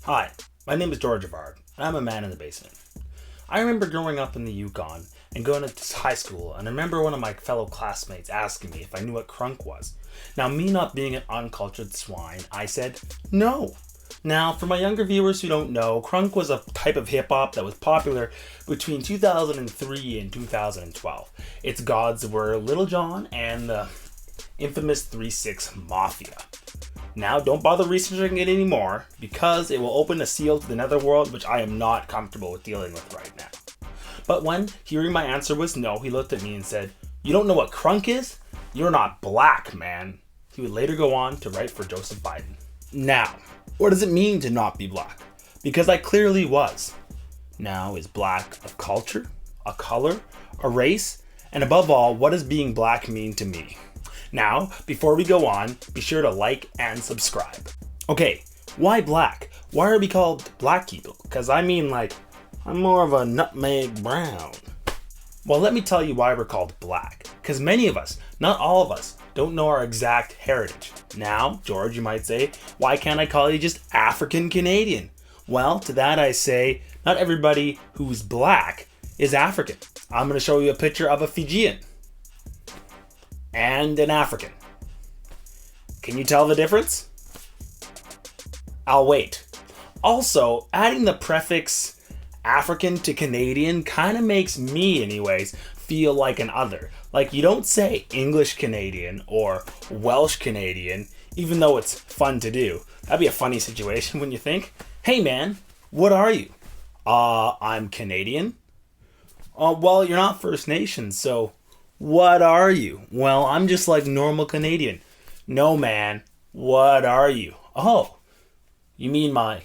Hi, my name is George Avard, and I'm a man in the basement. I remember growing up in the Yukon and going to high school, and I remember one of my fellow classmates asking me if I knew what crunk was. Now, me not being an uncultured swine, I said no. Now, for my younger viewers who don't know, crunk was a type of hip hop that was popular between 2003 and 2012. Its gods were Little John and the infamous 3-6 Mafia. Now, don't bother researching it anymore because it will open a seal to the netherworld, which I am not comfortable with dealing with right now. But when hearing my answer was no, he looked at me and said, "You don't know what crunk is? You're not black, man." He would later go on to write for Joseph Biden. Now, what does it mean to not be black? Because I clearly was. Now, is black a culture, a color, a race? And above all, what does being black mean to me? Now, before we go on, be sure to like and subscribe. Okay, why black? Why are we called black people? Because I'm more of a nutmeg brown. Well, let me tell you why we're called black. Because many of us, not all of us, don't know our exact heritage. Now, George, you might say, why can't I call you just African Canadian? Well, to that I say, not everybody who's black is African. I'm going to show you a picture of a Fijian and an African. Can you tell the difference? I'll wait. Also, adding the prefix African to Canadian kind of makes me, anyways, feel like an other. Like, you don't say English Canadian or Welsh Canadian, even though it's fun to do. That'd be a funny situation when you think, "Hey man, what are you?" I'm Canadian." Well, you're not First Nation, so what are you? "Well, I'm just like normal Canadian." "No, man. What are you?" "Oh, you mean my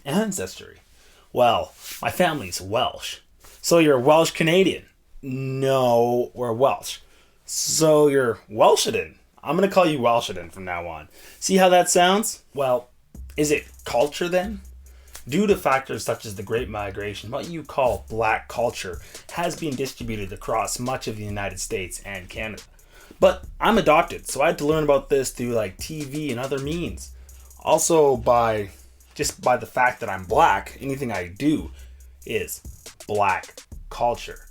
ancestry?" "Well, my family's Welsh." "So you're Welsh Canadian?" "No, we're Welsh." "So you're Welshaden." I'm going to call you Welshaden from now on. See how that sounds? Well, is it culture then? Due to factors such as the Great Migration, what you call black culture has been distributed across much of the United States and Canada. But I'm adopted, so I had to learn about this through like TV and other means. Also by the fact that I'm black, anything I do is black culture.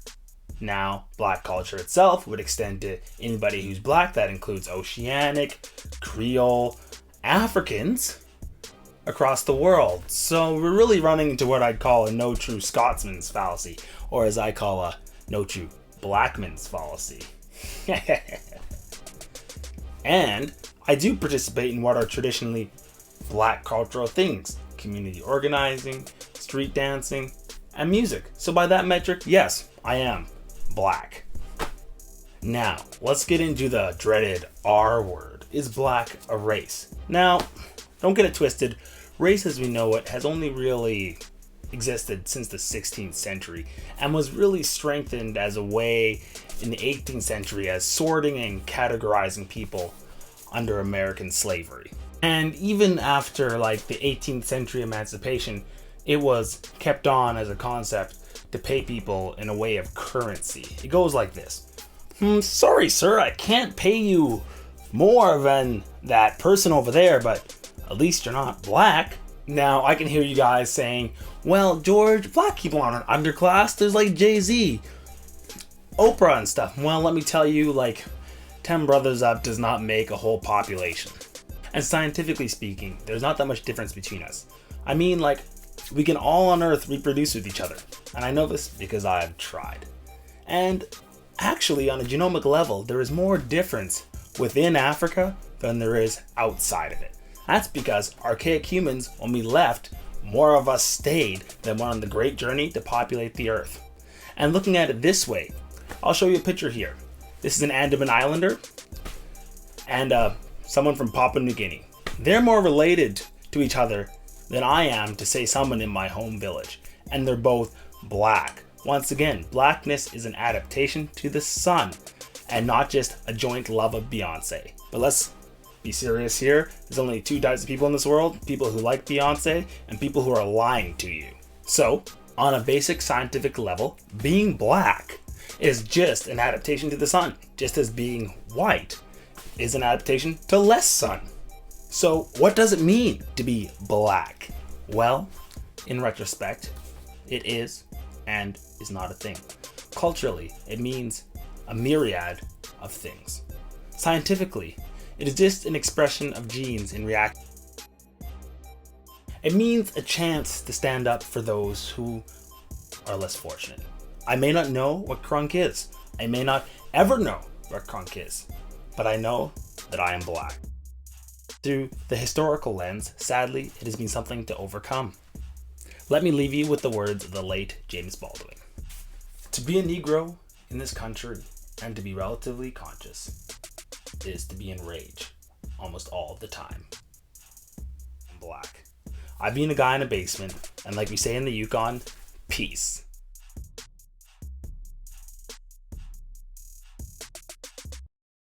Now, black culture itself would extend to anybody who's black. That includes Oceanic, Creole, Africans across the world. So we're really running into what I'd call a no true Scotsman's fallacy, or as I call a no true blackman's fallacy. And I do participate in what are traditionally black cultural things: community organizing, street dancing, and music. So by that metric, yes, I am black. Now, let's get into the dreaded R word. Is black a race? Now, don't get it twisted. Race as we know it has only really existed since the 16th century and was really strengthened as a way in the 18th century as sorting and categorizing people under American slavery. And even after like the 18th century emancipation, it was kept on as a concept to pay people in a way of currency. It goes like this. "Sorry, sir, I can't pay you more than that person over there, but at least you're not black." Now, I can hear you guys saying, "Well, George, black people aren't an underclass. There's like Jay-Z, Oprah and stuff." Well, let me tell you, like, 10 brothers up does not make a whole population. And scientifically speaking, there's not that much difference between us. I mean, like, we can all on Earth reproduce with each other. And I know this because I've tried. And actually, on a genomic level, there is more difference within Africa than there is outside of it. That's because archaic humans, when we left, more of us stayed than went on the great journey to populate the Earth. And looking at it this way, I'll show you a picture here. This is an Andaman Islander and someone from Papua New Guinea. They're more related to each other than I am to say someone in my home village. And they're both black. Once again, blackness is an adaptation to the sun and not just a joint love of Beyonce. But let's be serious here. There's only two types of people in this world: people who like Beyonce and people who are lying to you. So, on a basic scientific level, being black is just an adaptation to the sun, just as being white is an adaptation to less sun. So what does it mean to be black? Well, in retrospect, it is and is not a thing. Culturally, it means a myriad of things. Scientifically, it is just an expression of genes in reaction. It means a chance to stand up for those who are less fortunate. I may not know what crunk is. I may not ever know what crunk is. But I know that I am black. Through the historical lens, sadly, it has been something to overcome. Let me leave you with the words of the late James Baldwin. To be a Negro in this country and to be relatively conscious is to be in rage almost all of the time. I'm black. I've been a guy in a basement, and like we say in the Yukon, peace.